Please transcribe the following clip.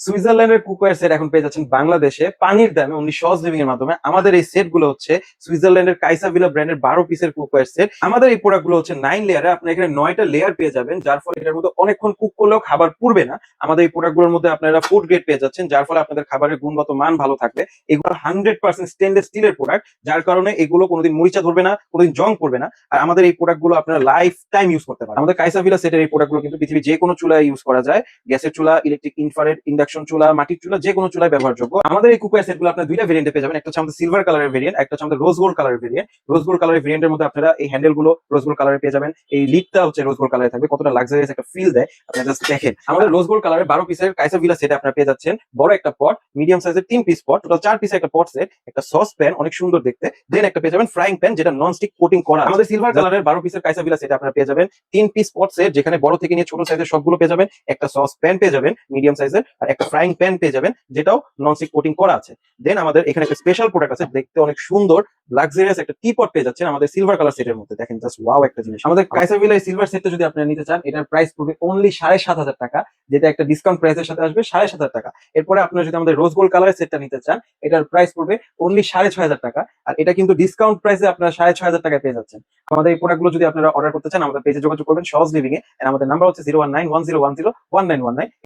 সুইজারল্যান্ডের cookware set এখন পেয়ে যাচ্ছেন বাংলাদেশে পানির দামে অনলি সহজ লিভিং এর মাধ্যমে। আমাদের এই সেট গুলো হচ্ছে সুইজারল্যান্ডের কাইসাভিলা ব্র্যান্ডের 12 পিসের কুকওয়্যার সেট। আমাদের এই প্রোডাক্ট গুলো হচ্ছে 9 লেয়ারে, আপনি এখানে 9টা লেয়ার পেয়ে যাবেন, যার ফলে এটার মধ্যে অনেকক্ষণ কুক করলেও খাবার পুড়বে না। আমাদের এই প্রোডাক্ট গুলোর মধ্যে আপনারা ফুড গ্রেড পেয়ে যাচ্ছেন, যার ফলে আপনাদের খাবারের গুণগত মান ভালো থাকবে। এগুলো 100% স্টেনলেস স্টিলের প্রোডাক্ট, যার কারণে এগুলো কোনোদিন মরিচা ধরবে না, কোনোদিন জং পড়বে না। আর আমাদের এই প্রোডাক্ট গুলো আপনারা লাইফ টাইম ইউজ করতে পারেন। আমাদের কাইসাভিলা সেটের এই প্রোডাক্ট গুলো কিন্তু পৃথিবীর যে কোনো চুলায় ইউজ করা যায়। গ্যাসের চুলা, ইলেকট্রিক, ইনফ্রারেড, ইন্ডাকশন চুলা, মাটির চুলা, যে কোনো চুলায় ব্যবহারযোগ্য। আমাদের এই কুকওয়্যার সেট গুলো আপনার দুইটা ভেরিয়েন্টে পেয়ে যাবেন। একটা হচ্ছে আমাদের সিলভার কালারের ভেরিয়েন্ট, একটা হচ্ছে আমাদের রোজ গোল্ড কালারের ভেরিয়েন্ট। রোজ গোল্ড কালারের ভেরিয়েন্টের মধ্যে আপনারা এই হ্যান্ডেল গুলো রোজ গোল্ড কালারে পেয়ে যাবেন। এই লিডটা হচ্ছে রোজ গোল্ড কালারে থাকবে, কতটা লাক্সারিয়াস একটা ফিল দেয় আপনারা জাস্ট দেখেন। আমাদের রোজ গোল্ড কালারের 12 পিসের কাইসাভিলা সেটে আপনারা পেয়ে যাচ্ছেন বড় একটা পট, মিডিয়াম সাইজের 3 পিস পট, টোটাল 4 পিসের একটা পট সেট, একটা সস প্যান অনেক সুন্দর দেখতে, দেন একটা পেয়ে যাবেন ফ্রাইং প্যান যেটা নন স্টিক কোটিং করা। আমাদের সিলভার কালারের 12 পিসের কাইসাভিলা সেটে আপনারা পেয়ে যাবেন 3 পিস পট সেট, যেখানে বড় থেকে নিয়ে ছোট সাইজের সবগুলো পেয়ে যাবেন। একটা সস প্যান পেয়ে যাবেন মিডিয়াম সাইজের, আর একটা ফ্রাইং প্যান পেয়ে যাবেন যেটাও নন স্টিক কোটিং করা আছে। দেন আমাদের এখানে একটা স্পেশাল প্রোডাক্ট আছে, দেখতে অনেক সুন্দর লাক্সারিয়াস একটা টিপট পেয়ে যাচ্ছেন আমাদের সিলভার কালার সেটের মধ্যে। দেখেন জাস্ট ওয়াও একটা জিনিস। আমাদের কাইসাভিলা এই সিলভার সেটটা যদি আপনারা নিতে চান, এটার প্রাইস পড়বে অনলি 7,500 টাকা, যেটা একটা ডিসকাউন্ট প্রাইসের সাথে আসবে 7,500 টাকা। এরপরে আপনারা যদি আমাদের রোজ গোল্ড কালারের সেটটা নিতে চান, এটার প্রাইস পড়বে অনলি 6,500 টাকা, আর এটা কিন্তু ডিসকাউন্ট প্রাইসে আপনারা 6,500 টাকায় পেয়ে যাচ্ছেন। আমাদের এই প্রোডাক্টগুলো যদি আপনারা অর্ডার করতে চান, আমাদের পেজে যোগাযোগ করবেন সহজ লিভিং এ। আমাদের নাম্বার হচ্ছে 01910101919।